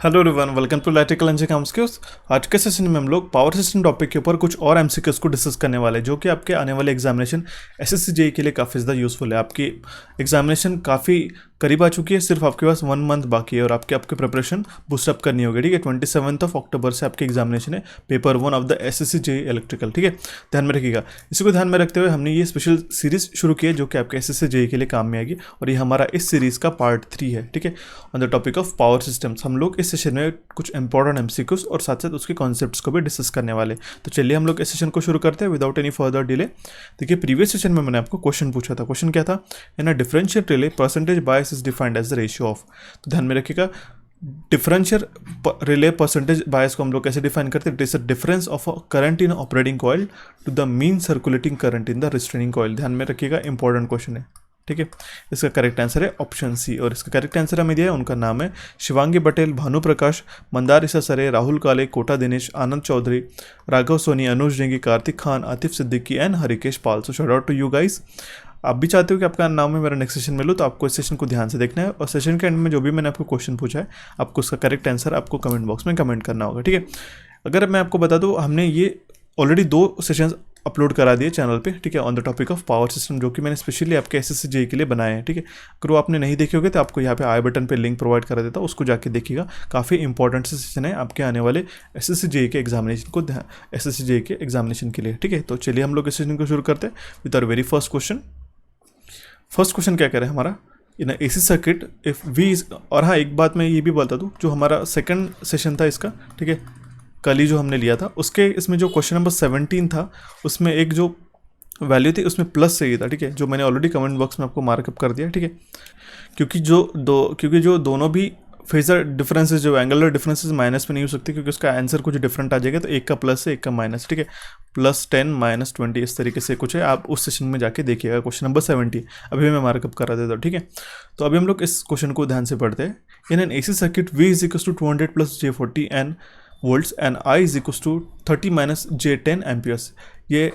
Hello everyone, welcome to electrical and skills. आज के session में हम लोग पावर सिस्टम टॉपिक के ऊपर कुछ और एमसीक्यूज को डिस्कस करने वाले हैं, जो कि आपके आने वाले एग्जामिनेशन एसएससी जेईई के लिए काफ़ी ज़्यादा यूजफुल है। आपकी एग्जामिनेशन काफ़ी करीब आ चुकी है, सिर्फ आपके पास 1 मंथ बाकी है और आपके प्रिपरेशन बूस्टअप करनी होगी। ठीक है, 27 अक्टूबर से आपकी एग्जामिनेशन है, paper 1 of the assessee JEE electrical. ठीक है, ध्यान में रखिएगा। इसी को ध्यान में रखते हुए हमने ये स्पेशल सीरीज शुरू की है, जो कि आपके एसएससी जेईई के लिए काम में आएगी, और ये हमारा इस सीरीज का पार्ट 3 है। ठीक है, on the topic of power systems हम लोग इस सेशन में कुछ इंपॉर्टेंट एमसीक्यूज और साथ साथ उसके कॉन्सेप्ट्स को भी डिस्कस करने वाले। तो चलिए हम लोग इस सेशन को शुरू करते हैं विदाउट एनी फर्दर डिले। देखिए, प्रीवियस सेशन में मैंने आपको क्वेश्चन पूछा था। क्वेश्चन क्या था? In a differential relay percentage bias is defined as the ratio of. तो ध्यान में रखिएगा, डिफरेंशियल रिले परसेंटेज बायस को हम लोग कैसे डिफाइन करते हैं? It is a difference of a current in operating coil to the mean circulating current in the restraining coil. ध्यान में रखिएगा, इंपॉर्टेंट क्वेश्चन है। ठीक है, इसका करेक्ट आंसर है ऑप्शन सी, और इसका करेक्ट आंसर हमें दिया है। उनका नाम है शिवांगी पटेल, भानु प्रकाश, मंदार ईसा Sare, Rahul Kale, Kota Dinesh, Anand Chaudhary, Raghav Soni, Anuj Dengi, Kartik Khan, Atif Siddiqui and Harikesh Pal. So shout out to you guys. आप भी चाहते हो कि आपका नाम है मेरा नेक्स्ट सेशन में लो, तो आपको इस सेशन को ध्यान से देखना है, और सेशन के एंड में जो भी मैंने आपको क्वेश्चन पूछा है, आपको उसका करेक्ट आंसर आपको कमेंट बॉक्स में कमेंट करना होगा। ठीक है, अगर मैं आपको बता दूं, हमने ये ऑलरेडी 2 सेशंस अपलोड करा दिए चैनल पे। ठीक है, on the topic of power system, जो कि मैंने स्पेशली आपके एसएससी जेईई के लिए बनाए हैं। ठीक है, अगर वो आपने नहीं देखे होगे तो आपको यहाँ पे आई बटन पे लिंक प्रोवाइड करा देता हूँ, उसको जाके देखिएगा। काफ़ी इंपॉर्टेंट से सेशन है आपके आने वाले एसएससी जेईई के एग्जामिनेशन को, एसएससी जेईई के एग्जामिनेशन के लिए। ठीक है, तो चलिए हम लोग इस सेशन को शुरू करते हैं with our very first question. First question क्या कह रहा है हमारा? In AC circuit if V is, और हाँ एक बात मैं ये भी बता दूँ, जो हमारा सेकंड सेशन था इसका, ठीक है, कल ही जो हमने लिया था, उसके इसमें जो क्वेश्चन नंबर 17 था, उसमें एक जो वैल्यू थी उसमें प्लस चाहिए था। ठीक है, जो मैंने ऑलरेडी कमेंट बॉक्स में आपको मार्कअप कर दिया। ठीक है, क्योंकि जो दोनों भी फेजर डिफरेंसेस, जो एंगुलर डिफरेंसेस माइनस में नहीं हो सकती, क्योंकि उसका आंसर कुछ डिफरेंट आ जाएगा। तो एक का प्लस है, एक का माइनस। ठीक है, +10 -20 इस तरीके से कुछ है। आप उस सेशन में जाके देखिएगा, क्वेश्चन नंबर 70 अभी मैं मार्कअप करा देता हूँ। ठीक है, तो अभी हम लोग इस क्वेश्चन को ध्यान से पढ़ते हैं। In an AC circuit V is equal to 200 + J40 and volts and I is equals to 30 - J10 amperes। ये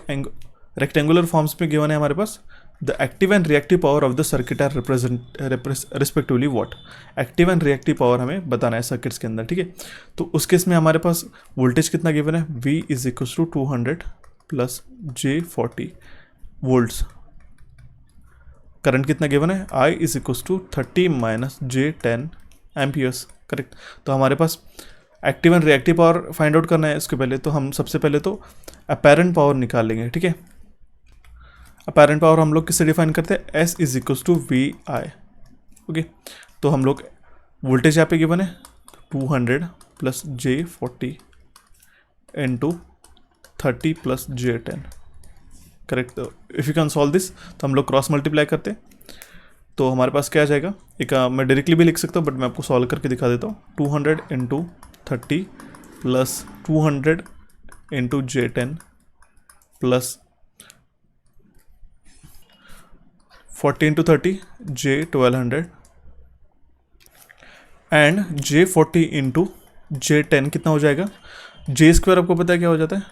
रेक्टेंगुलर फॉर्म्स में गिवन है हमारे पास। The active and reactive power of the circuit are respectively what. Active and reactive power हमें बताना है circuits के अंदर। ठीक है, तो उस केस में हमारे पास वोल्टेज कितना गिवन है? V is equal to 200 + J40 volts. Current कितना गिवन है? I is equal to 30 - J10 amperes. Correct, तो हमारे पास active and reactive power find out करना है। इसके पहले तो हम सबसे पहले तो अपेरेंट पावर निकाल लेंगे। ठीक है, अपेरेंट पावर हम लोग किससे डिफाइन करते हैं? S is equal to VI। Okay, तो हम लोग वोल्टेज यहाँ पे गिवन है 200 + J40 इंटू 30 + J10। करेक्ट, तो if you can solve this, तो हम लोग क्रॉस मल्टीप्लाई करते हैं, तो हमारे पास क्या आ जाएगा? एक मैं डायरेक्टली भी लिख सकता हूँ, बट मैं आपको सॉल्व करके दिखा देता हूँ। 200 into 30 + 200 into J10 + 40 into 30 J1200 and J40 into J10 कितना हो जाएगा? J² आपको पता है क्या हो जाता है?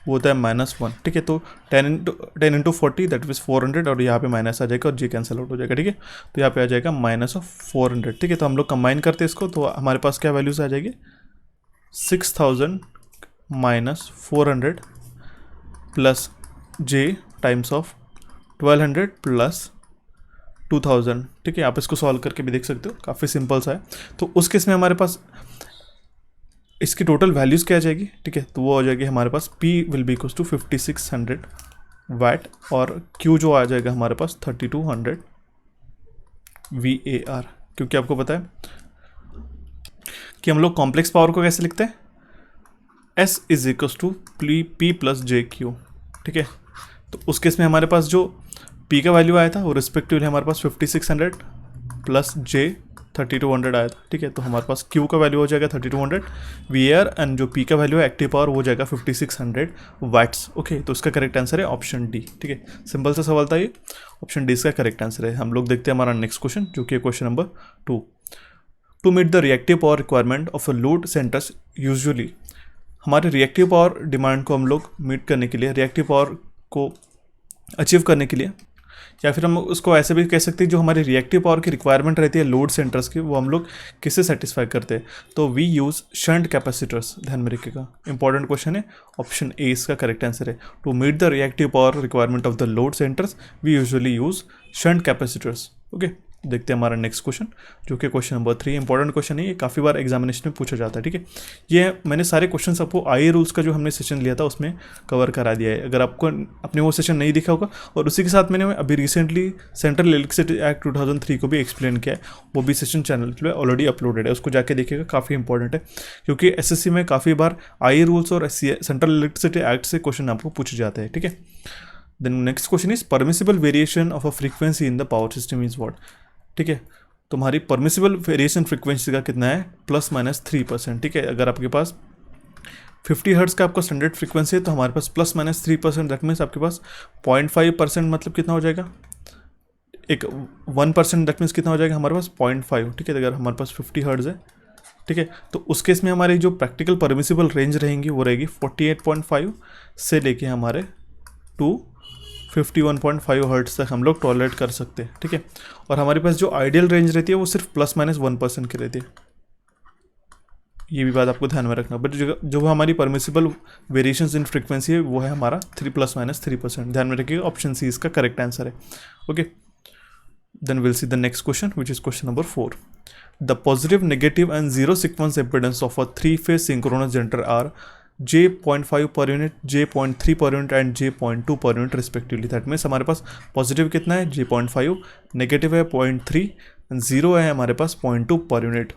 वो होता है -1। ठीक है, तो 10 इंटू 40 दैट मीन्स 400, और यहाँ पे माइनस आ जाएगा और J कैंसिल आउट हो जाएगा। ठीक है, तो यहाँ पे आ जाएगा -400। ठीक है, तो हम लोग कंबाइन करते हैं इसको, तो हमारे पास क्या वैल्यूज आ जाएगी? 6000 - 400 + J टाइम्स ऑफ 1200 + 2000। ठीक है, आप इसको सॉल्व करके भी देख सकते हो, काफ़ी सिंपल सा है। तो उस केस में हमारे पास इसकी टोटल वैल्यूज़ क्या आ जाएगी? ठीक है, तो वो आ जाएगी हमारे पास P will be equal to 5600 watt, और Q जो आ जाएगा हमारे पास 3200 VAR। क्योंकि आपको पता है कि हम लोग कॉम्प्लेक्स पावर को कैसे लिखते हैं? S is equal to P + JQ। ठीक है, तो उस केस में हमारे पास जो P का वैल्यू आया था वो रिस्पेक्टिवली हमारे पास 5600 + J 3200 आया था। ठीक है, तो हमारे पास Q का वैल्यू हो जाएगा 3200 VAR, एंड जो P का वैल्यू है एक्टिव पावर वो हो जाएगा 5600 वाट्स। ओके, तो इसका करेक्ट आंसर है ऑप्शन डी। ठीक है, सिंपल सा सवाल था ये, ऑप्शन डी इसका करेक्ट आंसर है। हम लोग देखते हैं हमारा नेक्स्ट क्वेश्चन, जो कि question number 2। To meet the reactive power requirement of a load centres usually. हमारे रिएक्टिव पावर डिमांड को हम लोग मीट करने के लिए, रिएक्टिव पावर को अचीव करने के लिए, या फिर हम उसको ऐसे भी कह सकते हैं जो हमारी रिएक्टिव पावर की रिक्वायरमेंट रहती है लोड सेंटर्स की, वो हम लोग किससे सेटिस्फाई करते हैं, तो वी यूज़ शंट कैपेसिटर्स। ध्यान में रखिएगा, इंपॉर्टेंट क्वेश्चन है, ऑप्शन ए इसका करेक्ट आंसर है। To meet the reactive power requirement of the load centres we usually use shunt capacitors. Okay, देखते हैं हमारा नेक्स्ट क्वेश्चन, जो कि क्वेश्चन नंबर 3। इंपॉर्टेंट क्वेश्चन है, ये काफ़ी बार एग्जामिनेशन में पूछा जाता है। ठीक है, ये मैंने सारे क्वेश्चन आपको आई रूल्स का जो हमने सेशन लिया था उसमें कवर करा दिया है। अगर आपको अपने वो सेशन नहीं दिखा होगा, और उसी के साथ मैंने अभी रिसेंटली सेंट्रल इलेक्ट्रिसिटी एक्ट 2003 को भी एक्सप्लेन किया है, वो भी सेशन चैनल पर ऑलरेडी अपलोडेड है, उसको जाके देखिएगा, काफ़ी इंपॉर्टेंट है। क्योंकि एसएससी में काफ़ी बार आई रूल्स और सेंट्रल इलेक्ट्रिसिटी एक्ट से क्वेश्चन आपको पूछे जाते हैं। ठीक है, then next question is permissible variation of a frequency in the power system is what. ठीक है, तुम्हारी परमिसिबल वेरिएशन फ्रीक्वेंसी का कितना है, ±3%। ठीक है, अगर आपके पास 50 हर्ट्ज का आपका स्टैंडर्ड फ्रीक्वेंसी है तो हमारे पास ±3%, दैट मीन्स आपके पास 0.5% मतलब कितना हो जाएगा, एक 1%, दैट मीन्स कितना हो जाएगा हमारे पास 0.5। ठीक है, अगर हमारे पास 50 हर्ट्ज है, ठीक है, तो उस केस में हमारी जो प्रैक्टिकल परमिसिबल रेंज रहेंगी वो रहेगी 48.5 से लेके हमारे 51.5 हर्ट्ज तक हम लोग टॉलरेट कर सकते हैं। ठीक है, और हमारे पास जो आइडियल रेंज रहती है वो सिर्फ ±1% की रहती है, ये भी बात आपको ध्यान में रखना। बट जो हमारी परमिसिबल वेरिएशंस इन फ्रीक्वेंसी है वो है हमारा ±3%। ध्यान में रखिएगा, ऑप्शन सी इसका करेक्ट आंसर है। Okay, then will see the next question which is question number 4। The positive, negative and zero sequence impedance of a 3-phase synchronous generator are J.5 per unit, J.3 per unit and J.2 per unit respectively. That means हमारे पास positive कितना है, J.5, negative है 0.3 and zero है हमारे पास 0.2 per unit.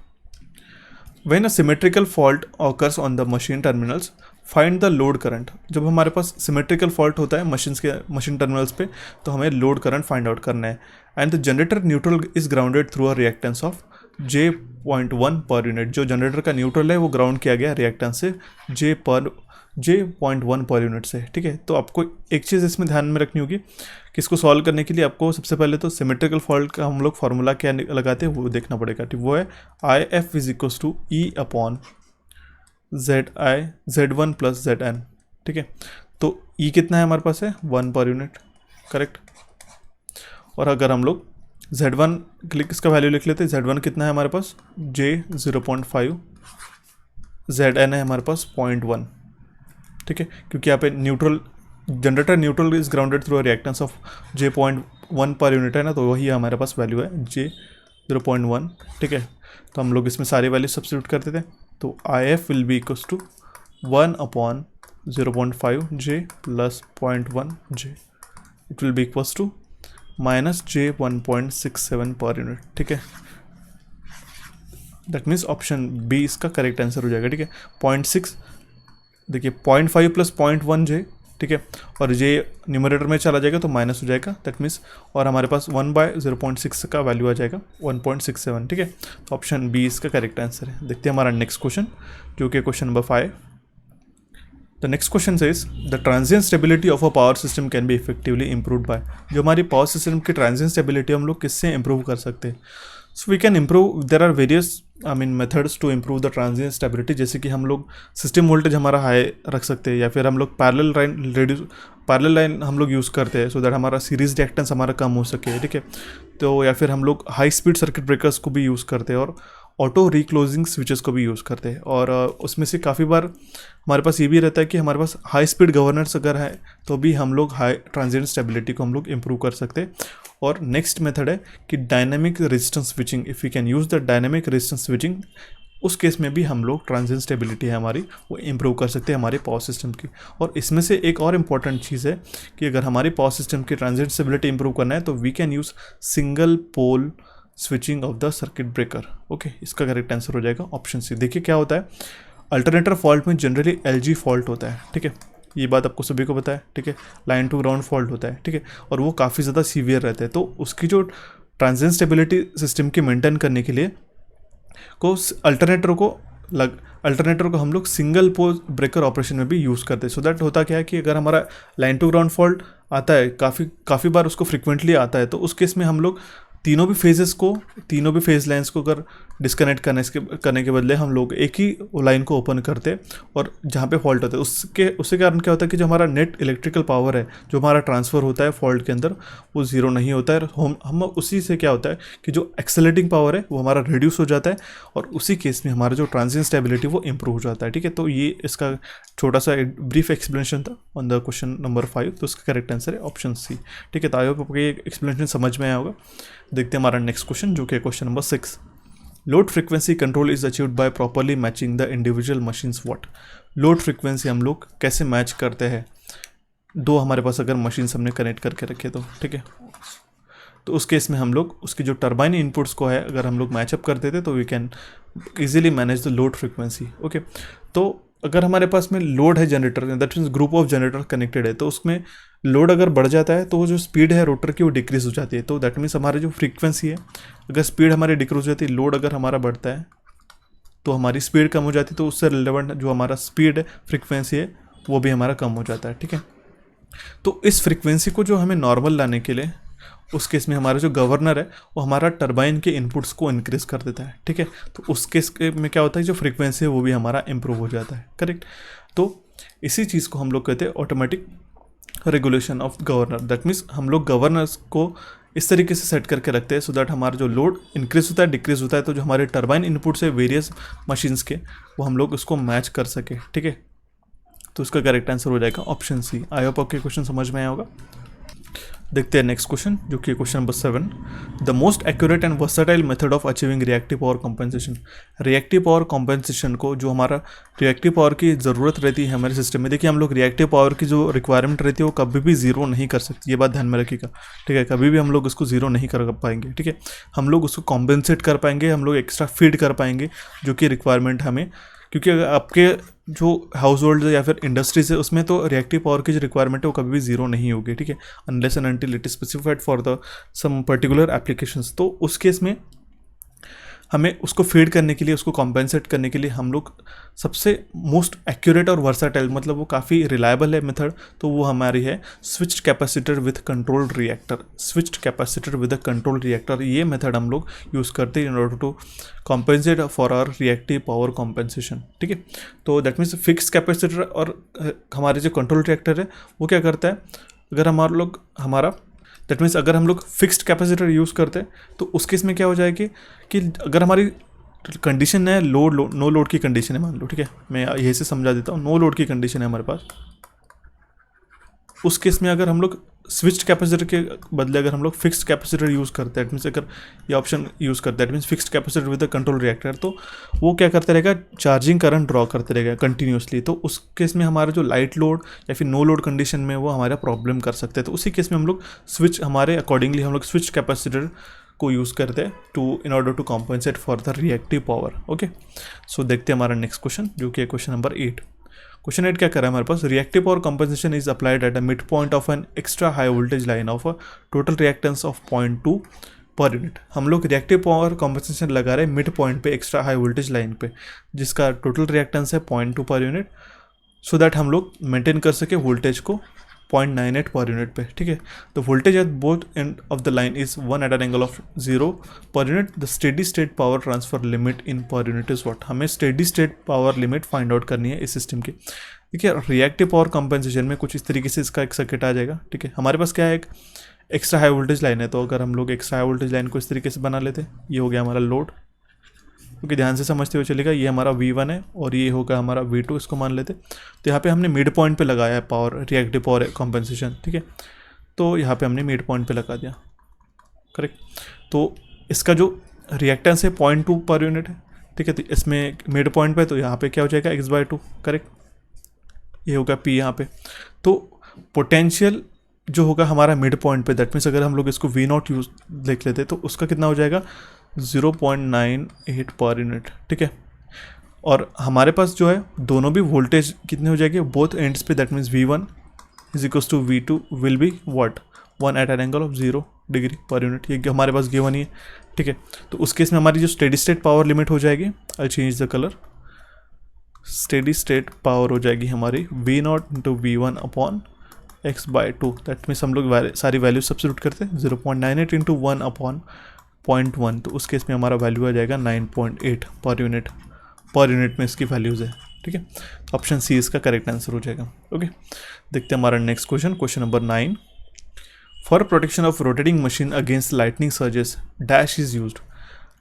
When a symmetrical fault occurs on the machine terminals find the load current. जब हमारे पास symmetrical fault होता है मशीन टर्मिनल्स पे, तो हमें लोड करंट फाइंड आउट करना है। And the generator neutral is grounded through a reactance of J.1 per unit. जो जनरेटर का न्यूट्रल है वो ग्राउंड किया गया रिएक्टेंस से J.1 पर यूनिट से। ठीक है, तो आपको एक चीज़ इसमें ध्यान में रखनी होगी कि इसको सॉल्व करने के लिए आपको सबसे पहले तो सिमेट्रिकल फॉल्ट का हम लोग फार्मूला क्या लगाते हैं वो देखना पड़ेगा। ठीक, वो है IF = E/Z1 + Zn। ठीक है, तो E कितना है हमारे पास है 1 पर यूनिट, करेक्ट। और अगर हम लोग Z1 इसका वैल्यू लिख लेते हैं, Z1 कितना है हमारे पास J0.5, Zn है हमारे पास 0.1। ठीक है, क्योंकि यहाँ पे neutral generator neutral is grounded through a reactance of J.1 per unit है ना, तो वही हमारे पास वैल्यू है J0.1। ठीक है, तो हम लोग इसमें सारे वैल्यू सब्स्टिट्यूट करते थे, तो IF will be = 1/0.5 J + 0.1 J, it will be equals to -J1.67 per unit. ठीक है, दैट मीन्स ऑप्शन बी इसका करेक्ट आंसर हो जाएगा। ठीक है, 0.6 देखिए 0.5 + 0.1 J। ठीक है, और J न्यूमरेटर में चला जाएगा तो माइनस हो जाएगा, दैट मीन्स, और हमारे पास 1/0.6 का वैल्यू आ जाएगा 1.67। ठीक है, तो ऑप्शन बी इसका करेक्ट आंसर है। देखते हैं हमारा नेक्स्ट क्वेश्चन, जो कि question number 5। The next question says the transient stability of a power system can be effectively improve by. जो हमारी पावर सिस्टम की ट्रांजिएंट स्टेबिलिटी हम लोग किससे इंप्रूव कर सकते हैं। So we can improve, there are various methods to improve the transient stability. जैसे कि हम लोग सिस्टम वोल्टेज हमारा हाई रख सकते हैं, या फिर हम लोग पैरेलल लाइन हम लोग यूज़ करते हैं, सो दैट हमारा सीरीज रिएक्टेंस हमारा कम हो सके। ठीक है, तो या फिर हम लोग हाई स्पीड सर्किट ब्रेकर्स को भी यूज़ करते हैं, और ऑटो रिक्लोजिंग स्विचेस को भी यूज़ करते हैं। और उसमें से काफ़ी बार हमारे पास ये भी रहता है कि हमारे पास हाई स्पीड गवर्नर्स अगर है तो भी हम लोग हाई ट्रांजिएंट स्टेबिलिटी को हम लोग इम्प्रूव कर सकते हैं। और नेक्स्ट मेथड है कि dynamic resistance switching. If you can use the dynamic resistance switching, उस केस में भी हम लोग ट्रांजिएंट स्टेबिलिटी है हमारी वो इम्प्रूव कर सकते हैं हमारे पावर सिस्टम की। और इसमें से एक और इम्पॉर्टेंट चीज़ है कि अगर हमारी पावर सिस्टम की ट्रांजिएंट स्टेबिलिटी इंप्रूव करना है तो we can use single pole switching of the circuit breaker. Okay, इसका करेक्ट आंसर हो जाएगा ऑप्शन सी। देखिए क्या होता है, अल्टरनेटर फॉल्ट में जनरली LG फॉल्ट होता है। ठीक है, ये बात आपको सभी को पता है। ठीक है, लाइन टू ग्राउंड फॉल्ट होता है। ठीक है, और वो काफ़ी ज़्यादा सीवियर रहते हैं, तो उसकी जो ट्रांजिएंट स्टेबिलिटी सिस्टम की मेंटेन करने के लिए को अल्टरनेटर को हम लोग सिंगल पोल ब्रेकर ऑपरेशन में भी यूज़ करते हैं। सो दैट होता क्या है कि अगर हमारा लाइन टू ग्राउंड फॉल्ट आता है, काफ़ी बार उसको फ्रिक्वेंटली आता है, तो उस केस में हम लोग तीनों भी फेज लाइन्स को अगर डिस्कनेक्ट करने के बदले हम लोग एक ही लाइन को ओपन करते हैं और जहाँ पे फॉल्ट होता है उसके कारण क्या होता है कि जो हमारा नेट इलेक्ट्रिकल पावर है जो हमारा ट्रांसफ़र होता है फॉल्ट के अंदर वो ज़ीरो नहीं होता है। हम उसी से क्या होता है कि जो एक्सेलरेटिंग पावर है वो हमारा रिड्यूस हो जाता है और उसी केस में हमारा जो ट्रांजिएंट स्टेबिलिटी वो इंप्रूव हो जाता है। ठीक है, तो ये इसका छोटा सा ब्रीफ एक्सप्लेनेशन था ऑन द क्वेश्चन नंबर 5। तो उसका करेक्ट आंसर है ऑप्शन सी। ठीक है, तो आई होप आपको ये एक्सप्लेनेशन समझ में आया होगा। देखते हैं हमारा नेक्स्ट क्वेश्चन जो कि है question number 6। Load frequency control is achieved by properly matching the individual machines what. Load frequency हम लोग कैसे मैच करते हैं, दो हमारे पास अगर मशीन्स हमने कनेक्ट करके रखे तो। ठीक है, तो उस केस में हम लोग उसकी जो टर्बाइन इनपुट्स को है अगर हम लोग मैचअप करते थे तो we can easily manage the load frequency. Okay, तो अगर हमारे पास में लोड है generator, that means group of generator connected है, तो उसमें लोड अगर बढ़ जाता है तो वो जो स्पीड है रोटर की वो डिक्रीज हो जाती है। तो दैट मीन्स हमारी जो फ्रीक्वेंसी है, अगर स्पीड हमारी डिक्रीज हो जाती है, लोड अगर हमारा बढ़ता है तो हमारी स्पीड कम हो जाती है, तो उससे रिलेवेंट जो हमारा स्पीड है, फ्रीक्वेंसी है, वो भी हमारा कम हो जाता है। ठीक है, तो इस फ्रीक्वेंसी को जो हमें नॉर्मल लाने के लिए उस केस में हमारा जो गवर्नर है वो हमारा टरबाइन के इनपुट्स को इंक्रीज कर देता है। ठीक है, तो उस केस में क्या होता है, जो फ्रीक्वेंसी है वो भी हमारा इंप्रूव हो जाता है। करेक्ट, तो इसी चीज़ को हम लोग कहते हैं automatic regulation of governor. That means हम लोग गवर्नर्स को इस तरीके से सेट करके रखते हैं सो दैट हमारा जो लोड इंक्रीज होता है, डिक्रीज होता है, तो जो हमारे टरबाइन इनपुट्स है वेरियस मशीन्स के वो हम लोग उसको मैच कर सके। ठीक है, तो उसका करेक्ट आंसर हो जाएगा ऑप्शन सी। आई होप आपके क्वेश्चन समझ में आया होगा। देखते हैं नेक्स्ट क्वेश्चन जो कि question number 7। The most accurate and versatile method of achieving reactive power compensation. Reactive power compensation को, जो हमारा रिएक्टिव पावर की ज़रूरत रहती है हमारे सिस्टम में, देखिए हम लोग रिएक्टिव पावर की जो रिक्वायरमेंट रहती है वो कभी भी जीरो नहीं कर सकती, ये बात ध्यान में रखिएगा। ठीक है, कभी भी हम लोग उसको जीरो नहीं कर पाएंगे। ठीक है, हम लोग उसको कॉम्पेंसेट कर पाएंगे, हम लोग एक्स्ट्रा फीड कर पाएंगे जो कि रिक्वायरमेंट हमें, क्योंकि आपके जो हाउस होल्ड या फिर इंडस्ट्रीज है उसमें तो रिएक्टिव पावर की जो रिक्वायरमेंट है वो कभी भी जीरो नहीं होगी। ठीक है, unless and until it is specified for the some particular applications. तो उस केस में हमें उसको फीड करने के लिए, उसको कॉम्पेंसेट करने के लिए हम लोग सबसे मोस्ट एक्यूरेट और वर्साटाइल, मतलब वो काफ़ी रिलायबल है मेथड, तो वो हमारी है switched capacitor with controlled reactor. Switched capacitor with a controlled reactor, ये मेथड हम लोग यूज़ करते हैं in order to compensate for our reactive power compensation. ठीक है, तो दैट मीन्स फिक्स कैपेसिटर और हमारे जो कंट्रोल रिएक्टर है वो क्या करता है, अगर हमारा दैट मीन्स अगर हम लोग फिक्स्ड कैपेसिटर यूज़ करते हैं तो उस केस में क्या हो जाएगी कि अगर हमारी कंडीशन है नो लोड की कंडीशन है, मान लो। ठीक है, मैं यही से समझा देता हूँ, नो लोड की कंडीशन है हमारे पास। उस केस में अगर हम लोग स्विच्ड कैपेसिटर के बदले अगर हम लोग फिक्स्ड कैपेसिटर यूज़ करते हैं, दैट मीन्स अगर ये ऑप्शन यूज़ करते हैं, that means fixed capacitor with the control reactor, तो वो क्या करता रहेगा, चार्जिंग करंट ड्रॉ करते रहेगा कंटिन्यूसली। तो उस केस में हमारा जो लाइट लोड या फिर नो लोड कंडीशन में वो हमारा प्रॉब्लम कर सकते हैं। तो उसी केस में हम लोग हमारे अकॉर्डिंगली हम लोग स्विच कैपेसिटर को यूज़ करते हैं in order to compensate for the reactive power. Okay, so देखते हैं हमारा नेक्स्ट क्वेश्चन जो कि है क्वेश्चन नंबर 8। क्वेश्चन 8 क्या कर रहा है हमारे पास, reactive power compensation is applied at a mid point of an extra high voltage line of a total reactance of 0.2 per unit. हम लोग रिएक्टिव पावर कंपनसेशन लगा रहे हैं मिड पॉइंट पे, एक्स्ट्रा हाई वोल्टेज लाइन पे, जिसका total reactance है 0.2 per unit, so that हम लोग मेंटेन कर सके वोल्टेज को 0.98 पर यूनिट पे। ठीक है, the voltage at both end of the line is 1 at an angle of 0 per unit. The steady state power transfer limit in per unit is what. हमें steady state power limit find out करनी है इस system की। देखिए, reactive power compensation में कुछ इस तरीके से इसका एक सर्किट आ जाएगा। ठीक है, हमारे पास क्या है, एक एक्स्ट्रा हाई वोल्टेज लाइन है, तो अगर हम लोग एक्स्ट्रा हाई वोल्टेज लाइन को इस तरीके से बना लेते हैं, ये हो गया हमारा लोड, क्योंकि ध्यान से समझते हुए चलेगा, ये हमारा V1 है और ये होगा हमारा V2, इसको मान लेते। तो यहाँ पे हमने मिड पॉइंट पे लगाया है पावर, रिएक्टिव पावर कंपनसेशन। ठीक है, तो यहाँ पे हमने मिड पॉइंट पे लगा दिया। करेक्ट, तो इसका जो रिएक्टेंस है 0.2 पर यूनिट है। ठीक है, तो इसमें मिड पॉइंट पे, तो यहाँ पे क्या हो जाएगा x/2। करेक्ट, ये होगा P यहाँ पे। तो पोटेंशियल जो होगा हमारा मिड पॉइंट पे, दैट मीन्स अगर हम लोग इसको V0 यूज देख लेते तो उसका कितना हो जाएगा 0.98 पर यूनिट। ठीक है, और हमारे पास जो है दोनों भी वोल्टेज कितने हो जाएंगे बोथ एंड्स पे, that means V1 is equals to V2 will be what 1 at an angle of 0 degree per unit. ये हमारे पास गिवन ही है। ठीक है, तो उस केस में हमारी जो स्टेडी स्टेट पावर लिमिट हो जाएगी, I change the colour, steady state power हो जाएगी हमारी V0 into V1 upon x/2। That means हम लोग सारी वैल्यू सब्स्टिट्यूट करते हैं, 0.98 इंटू 1 अपॉन 0.1, तो उस केस में हमारा वैल्यू आ जाएगा 9.8 पर यूनिट में इसकी वैल्यूज़ है। ठीक है, ऑप्शन सी इसका करेक्ट आंसर हो जाएगा। ओके, देखते हैं हमारा next question, question number 9। For protection of rotating machine against lightning surges dash is used.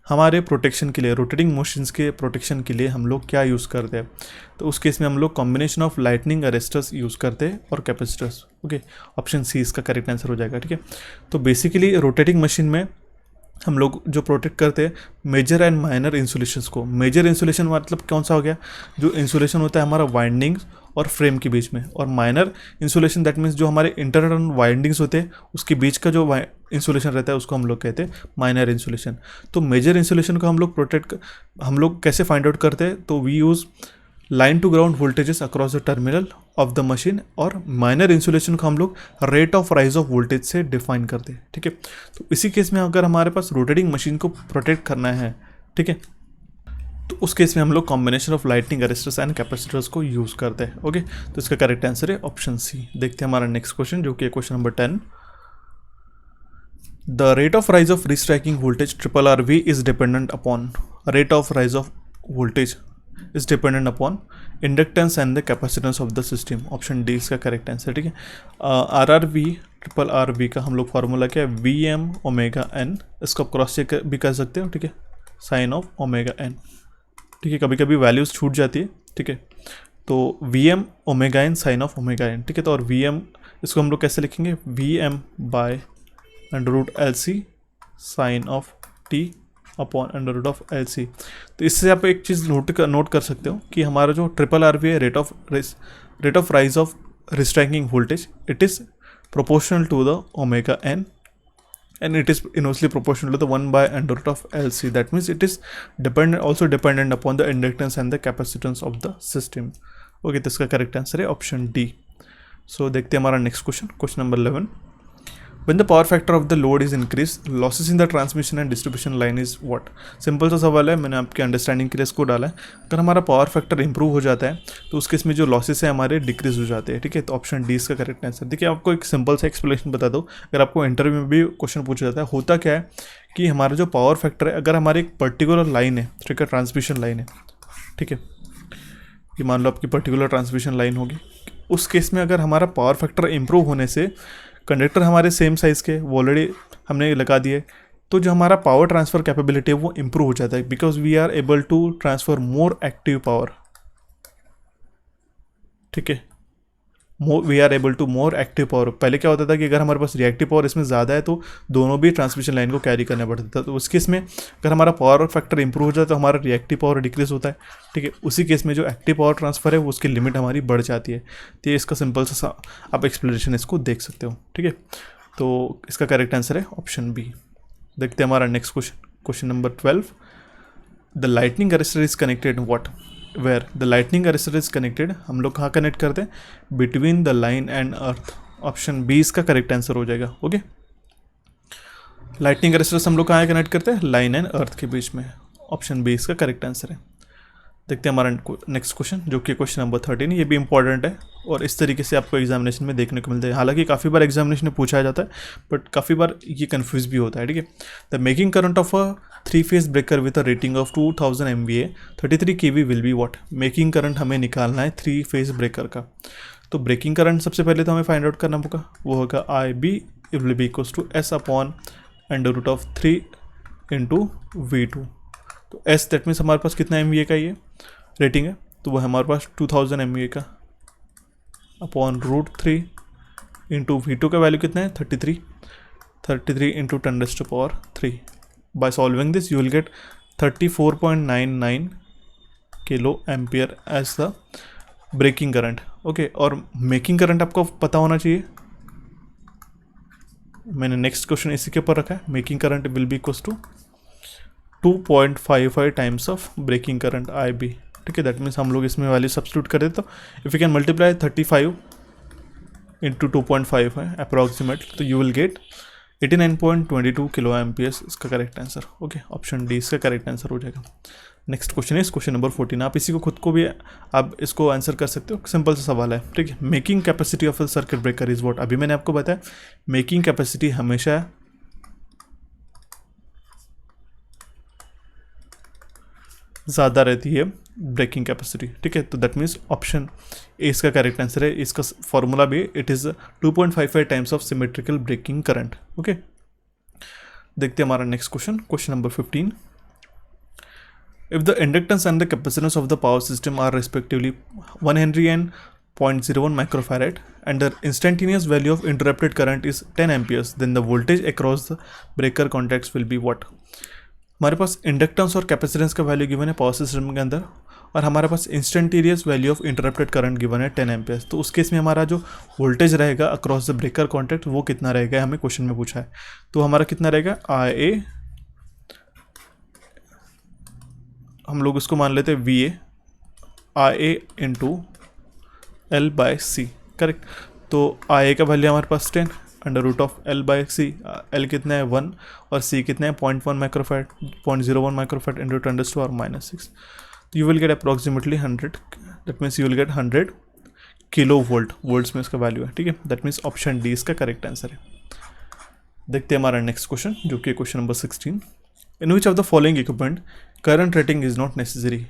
हमारे प्रोटेक्शन के लिए, रोटेटिंग मशीन्स के प्रोटेक्शन के लिए हम लोग क्या यूज़ करते हैं? तो उस केस में हम लोग combination of lightning arresters use करते हैं और कैपेसिटर्स। ओके, ऑप्शन सी इसका करेक्ट आंसर हो जाएगा। ठीक है, तो बेसिकली रोटेटिंग मशीन में हम लोग जो प्रोटेक्ट करते हैं मेजर एंड माइनर इंसुलेशंस को। मेजर इंसुलेशन मतलब कौन सा हो गया? जो इंसुलेशन होता है हमारा वाइंडिंग्स और फ्रेम के बीच में, और माइनर इंसुलेशन दैट मीन्स जो हमारे इंटरनल वाइंडिंग्स होते हैं उसके बीच का जो इंसुलेशन रहता है उसको हम लोग कहते हैं माइनर इंसुलेशन। तो मेजर इंसुलेशन को हम लोग कैसे फाइंड आउट करते हैं? तो we use line to ground voltages across the terminal of the machine, और माइनर इंसुलेशन को हम लोग rate of rise of voltage से डिफाइन करते हैं। ठीक है, तो इसी केस में अगर हमारे पास रोटेटिंग मशीन को प्रोटेक्ट करना है, ठीक है, तो उस केस में हम लोग combination of lightning arresters and capacitors को यूज़ करते हैं। ओके, तो इसका करेक्ट आंसर है ऑप्शन सी। देखते हैं हमारा नेक्स्ट क्वेश्चन, जो कि है question number 10। The rate of rise of restriking voltage RRV is dependent upon, rate of rise of voltage is dependent upon inductance and the capacitance of the system। Option D इसका correct answer. ठीक है, RRV RRV का हम लोग formula क्या है? VM omega n, इसको आप क्रॉस चेक भी कर सकते हो। ठीक है, साइन ऑफ ओमेगा n। ठीक है, कभी कभी वैल्यूज छूट जाती है। ठीक है, तो VM omega n sine of omega n। ठीक है, तो और VM इसको हम लोग कैसे लिखेंगे? VM by √LC sine of T upon √LC। तो इससे आप एक चीज़ नोट कर सकते हो कि हमारा जो RRV है, rate of rise of restriking voltage, it is proportional to the omega n and it is inversely proportional to the 1 by √LC। that means it is also dependent upon the inductance and the capacitance of the system। Okay, तो इसका correct answer है option D. सो देखते हैं हमारा next question, question number 11। When the power factor of the load is increased, losses in the transmission and distribution line is what? Simple सा सवाल है, मैंने आपके अंडरस्टैंडिंग के लिए इसको डाला है। अगर हमारा पावर फैक्टर इंप्रूव हो जाता है तो उसके इसमें जो लॉसेस है हमारे डिक्रीज हो जाते हैं। ठीक है, तो ऑप्शन डी इसका करेक्ट आंसर। देखिए, आपको एक सिंपल सा एक्सप्लेनेशन बता दो, अगर आपको इंटरव्यू में भी क्वेश्चन पूछा जाता है, होता क्या है कि हमारा जो पावर फैक्टर है, अगर हमारी एक पर्टिकुलर लाइन है, ठीक है, ट्रांसमिशन लाइन है, ठीक है, कि मान लो आपकी पर्टिकुलर ट्रांसमिशन लाइन होगी, उस केस में अगर हमारा पावर फैक्टर इंप्रूव होने से कंडक्टर हमारे सेम साइज़ के वो ऑलरेडी हमने लगा दिए, तो जो हमारा पावर ट्रांसफ़र कैपेबिलिटी है वो इम्प्रूव हो जाता है, because we are able to transfer more active power. ठीक है, we are able to more active power. पहले क्या होता था कि अगर हमारे पास रिएक्टिव पावर इसमें ज़्यादा है तो दोनों भी ट्रांसमिशन लाइन को कैरी करना पड़ता था। तो उस केस में अगर हमारा पावर फैक्टर इंप्रूव हो जाता है तो हमारा रिएक्टिव पावर डिक्रीज होता है। ठीक है, उसी केस में जो एक्टिव पावर ट्रांसफ़र है वो उसकी लिमिट हमारी बढ़ जाती है। तो ये इसका सिंपल सा आप एक्सप्लेनेशन इसको देख सकते हो। ठीक है, तो इसका करेक्ट आंसर है ऑप्शन बी। देखते हैं हमारा next question, question number 12। The lightning arrester is connected what? Where the lightning arrester is connected, हम लोग कहाँ कनेक्ट करते हैं? Between the line and earth. Option B इसका करेक्ट आंसर हो जाएगा। ओके, लाइटनिंग अरेस्टर्स हम लोग कहाँ कनेक्ट करते हैं? लाइन एंड अर्थ के बीच में। ऑप्शन बी इसका करेक्ट आंसर है। देखते हैं हमारा नेक्स्ट क्वेश्चन, जो कि क्वेश्चन नंबर 13। ये भी इंपॉर्टेंट है और इस तरीके से आपको एग्जामिनेशन में देखने को मिलता है। हालांकि काफ़ी बार एग्जामिनेशन में पूछा जाता है, बट काफ़ी बार ये कंफ्यूज भी होता है। ठीक है, the making current of a 3-phase breaker with a rating of 2000 MVA 33 kV will be what? Making current हमें निकालना है 3-phase ब्रेकर का। तो ब्रेकिंग करंट सबसे पहले तो हमें फाइंड आउट करना होगा, वो होगा IB will be equals to S upon √3 into V2। तो S दैट मीन्स हमारे पास कितना MVA का ये रेटिंग है, तो वो हमारे पास 2000 MVA का अपॉन √3 इंटू V2 का वैल्यू कितना है? 33 into 10⁻³ By solving this you will get 34.99 kilo ampere as the breaking current. Okay, और मेकिंग करंट आपको पता होना चाहिए। मैंने नेक्स्ट क्वेश्चन इसी के ऊपर रखा है, making current will be equals to 2.55 times of breaking current IB। ठीक है, दैट मीन्स हम लोग इसमें वैल्यू सब्स्टिट्यूट करें तो if you can multiply 35 into 2.55 approximate, तो you will get 89.22 kilo amperes इसका correct answer. Okay, option D इसका करेक्ट आंसर हो जाएगा। नेक्स्ट क्वेश्चन है क्वेश्चन नंबर 14। आप इसी को खुद को भी आप इसको आंसर कर सकते हो, सिंपल सा सवाल है। ठीक है, making capacity of a circuit breaker is what? अभी मैंने आपको बताया मेकिंग कैपेसिटी हमेशा ज़्यादा रहती है ब्रेकिंग कैपेसिटी, ठीक है। तो दैट मीन्स ऑप्शन ए इसका करेक्ट आंसर है। इसका फॉर्मूला भी it is 2.55 times of symmetrical breaking current, okay. देखते हैं हमारा next question, question number 15। If the inductance and the capacitance of the power system are respectively 1 Henry and 0.01 microfarad and the instantaneous value of interrupted current is 10 amperes, then the voltage across the breaker contacts will be what? हमारे पास inductance और capacitance का value given है power system के अंदर, और हमारे पास instantaneous value of interrupted current given है 10 एम्पियर्स। तो उस केस में हमारा जो वोल्टेज रहेगा अक्रॉस द ब्रेकर कॉन्टैक्ट वो कितना रहेगा, हमें क्वेश्चन में पूछा है। तो हमारा कितना रहेगा, आई ए, हम लोग इसको मान लेते हैं V A, I A into L by C, correct. तो आई ए का वैल्यू हमारे पास 10 under root of L by C, L कितना है 1 और सी कितना है 0.1 माइक्रोफैड, 0.01 माइक्रोफैड इंटू 10⁻⁻⁶। तो you will get approximately 100, that means you will get 100 kilo volt, volts में इसका वैल्यू है, ठीक है। दैट मीन्स ऑप्शन डी इसका करेक्ट आंसर है। देखते हैं हमारा नेक्स्ट क्वेश्चन, जो कि question number 16। In which of the following equipment current rating is not necessary.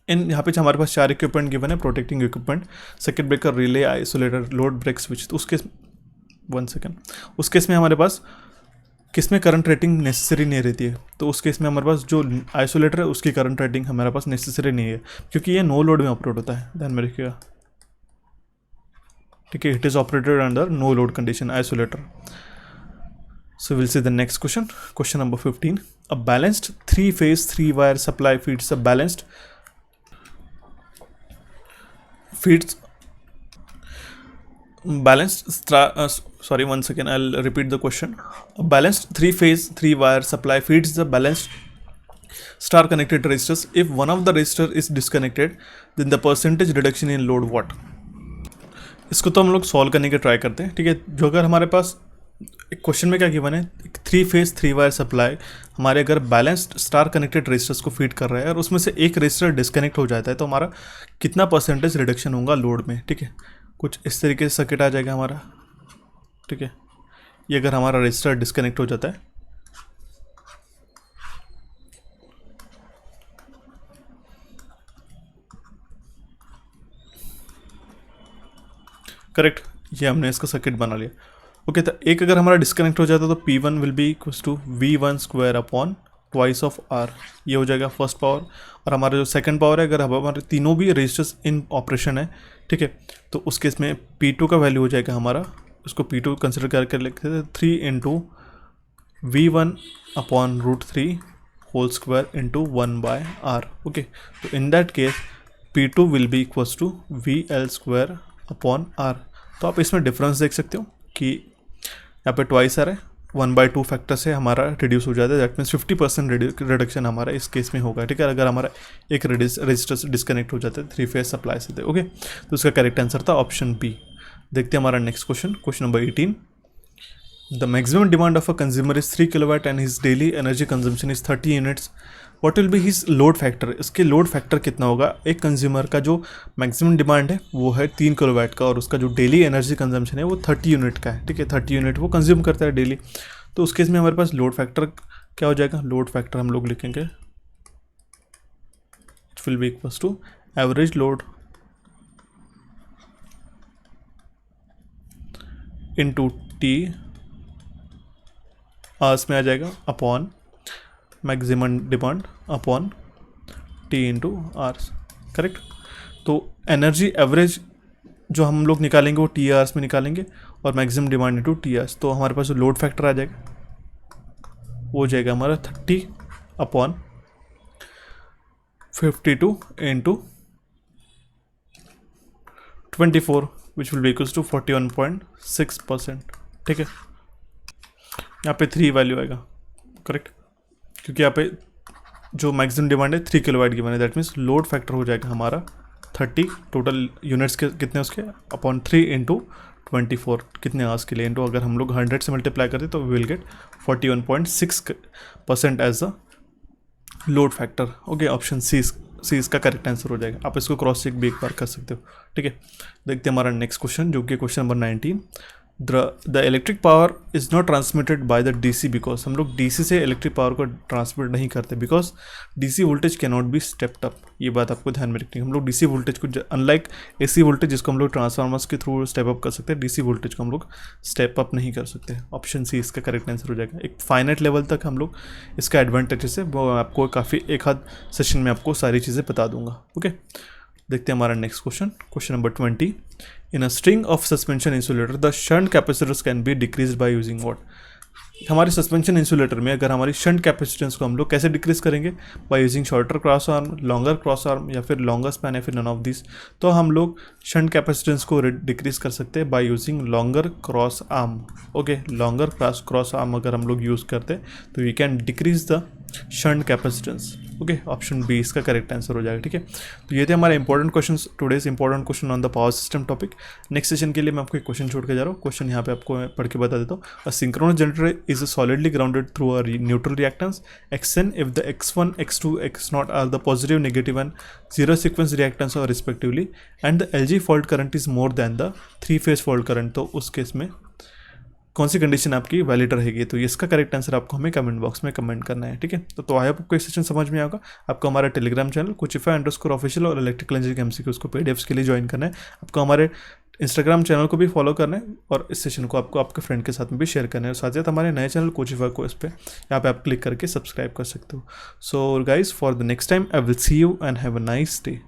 इन यहाँ पे हमारे पास 4 इक्विपमेंट गिवन है, protecting equipment, circuit breaker, relay, isolator, load break switch. तो उसके 1 सेकेंड, उस केस में हमारे पास किस में करंट रेटिंग नेसेसरी नहीं रहती है। तो उस केस में हमारे पास जो आइसोलेटर है उसकी करंट रेटिंग हमारे पास नेसेसरी नहीं है, क्योंकि ये नो लोड में ऑपरेट होता है, ध्यान में रखिएगा, ठीक है। It is operated under no load condition, isolator. So we'll see the next question, question number 15. A balanced 3-phase 3-wire supply feeds a balanced sorry, 1 second, I'll repeat the question. A balanced 3-phase 3-wire supply feeds the balanced star connected resistors. If one of the resistor is disconnected, then the percentage reduction in load what? इसको तो हम लोग solve करने के try करते हैं, ठीक है। जो अगर हमारे पास एक क्वेश्चन में क्या गिवन है, 3-phase 3-wire सप्लाई हमारे अगर बैलेंस्ड स्टार कनेक्टेड रेजिस्टर्स को फीड कर रहा है और उसमें से एक रेजिस्टर डिस्कनेक्ट हो जाता है, तो हमारा कितना परसेंटेज रिडक्शन होगा लोड में, ठीक है। कुछ इस तरीके से सर्किट आ जाएगा हमारा, ठीक है। ये अगर हमारा रेजिस्टर डिस्कनेक्ट हो जाता है, करेक्ट, ये हमने इसका सर्किट बना लिया, ओके। तो एक अगर हमारा डिस्कनेक्ट हो जाता है तो P1 will be equals to V1 square upon twice of R, ये हो जाएगा फर्स्ट पावर। और हमारा जो सेकंड पावर है, अगर हमारे तीनों भी रजिस्टर्स इन ऑपरेशन है, ठीक है, तो उस केस में P2 का वैल्यू हो जाएगा हमारा, उसको P2 कंसिडर करके लिखते थे 3 into V1 upon √3 whole square into 1/R, okay. तो in that case P2 will be equals to VL square upon R। तो आप इसमें डिफरेंस देख सकते हो कि यहाँ पे ट्वाइस आ रहा है, 1/2 फैक्टर से हमारा रिड्यूस हो जाता है, दैट मीन्स 50% रिडक्शन हमारा इस केस में होगा, ठीक है। अगर हमारा एक रजिस्टर से डिस्कनेक्ट हो जाता है 3-phase सप्लाई से, ओके। तो उसका करेक्ट आंसर था ऑप्शन बी। देखते हैं हमारा next question, question number 18। The maximum demand of a consumer is 3 kilowatt and his daily energy consumption is 30 units, what will be his load factor. इसके load factor कितना होगा। एक consumer का जो मैक्सिमम डिमांड है वो है 3 किलोवाट का, और उसका जो डेली एनर्जी कंजम्पशन है वो 30 यूनिट का है, ठीक है। 30 यूनिट वो कंज्यूम करता है डेली। तो उस केस में हमारे पास लोड फैक्टर क्या हो जाएगा, लोड फैक्टर हम लोग लिखेंगे it will be equals to average load into T hours में आ जाएगा upon maximum demand upon T into hours, correct. तो एनर्जी एवरेज जो हम लोग निकालेंगे वो टी आवर्स में निकालेंगे और maximum demand into T hours. तो हमारे पास जो लोड फैक्टर आ जाएगा वो हो जाएगा हमारा 30 upon 52 into 24 which will be equals to 41.6%, ठीक है। यहाँ पे 3 वैल्यू आएगा, करेक्ट, क्योंकि यहाँ पे जो मैक्सिमम डिमांड है 3 किलोवाट गिवन है, दैट मीन्स लोड फैक्टर हो जाएगा हमारा 30, टोटल यूनिट्स के कितने उसके अपॉन 3 इंटू 24 कितने आवर्स के लिए, इंटू अगर हम लोग 100 से मल्टीप्लाई करते तो we will get 41.6% as a load factor, okay. Option C इसका करेक्ट आंसर हो जाएगा। आप इसको क्रॉस चेक भी एक बार कर सकते हो, ठीक है। देखते हैं हमारा नेक्स्ट क्वेश्चन, जो कि question number 19। The electric power is not transmitted by the DC, because हम लोग डीसी से इलेक्ट्रिक पावर को ट्रांसमिट नहीं करते, because DC voltage can not be stepped up. ये बात आपको ध्यान में रखनी है। हम लोग डीसी वोल्टेज को, अनलाइक एसी वोल्टेज जिसको हम लोग ट्रांसफार्मर्स के थ्रू स्टेप अप कर सकते हैं, डीसी वोल्टेज को हम लोग स्टेप अप नहीं कर सकते। ऑप्शन सी इसका करेक्ट आंसर हो जाएगा। एक फाइनाइट लेवल तक हम लोग इसका एडवांटेजेस है वो आपको काफ़ी एक आध सेशन में आपको सारी चीज़ें बता दूंगा। ओके, देखते हैं हमारा next question. Question number 20, in a string of suspension insulator the shunt capacitors can be decrease by using what. हमारे सस्पेंशन इंसुलेटर में अगर हमारी शंट कैपेसिटेंस को हम लोग कैसे डिक्रीज करेंगे, by using shorter cross arm, longer cross arm, या फिर लॉन्गर स्पैन, या फिर नन ऑफ दिस। तो हम लोग शंट कैपेसिटेंस को डिक्रीज कर सकते हैं by using longer cross arm. Okay, longer cross arm अगर हम लोग यूज़ करते हैं तो we can decrease the shunt capacitance. Okay, option B इसका करेक्ट आंसर हो जाएगा। ठीक है, तो ये थे हमारे important question, today's important question on the power system topic. Next session के लिए मैं आपको एक क्वेश्चन छोड़ के जा रहा हूँ। क्वेश्चन यहाँ पे आपको मैं पढ़ के बता देता हूँ। अ synchronous generator is solidly grounded through a neutral reactance xn if the x1 x2 x0 are the positive, negative and zero sequence reactance or respectively and the LG fault current is more than the 3-phase fault current। तो उस case में कौन सी condition आपकी valid रहेगी। तो इसका correct answer आपको हमें कमेंट बॉक्स में कमेंट करना है। ठीक है, तो आई होप आपको सेशन समझ में आएगा। आपको हमारा टेलीग्राम चैनल Kuchify_official और इलेक्ट्रिकल इंजीनियरिंग MCQs को पीडीएफ्स के लिए ज्वाइन करना है। आपको हमारे इंस्टाग्राम चैनल को भी फॉलो करना है और इस सेशन को आपको आपके फ्रेंड के साथ में भी शेयर करना है। और साथ ही हमारे नए चैनल Kuchify को इस पर यहाँ पे आप क्लिक करके सब्सक्राइब कर सकते हो। So guys, for the next time I will see you and have a nice day.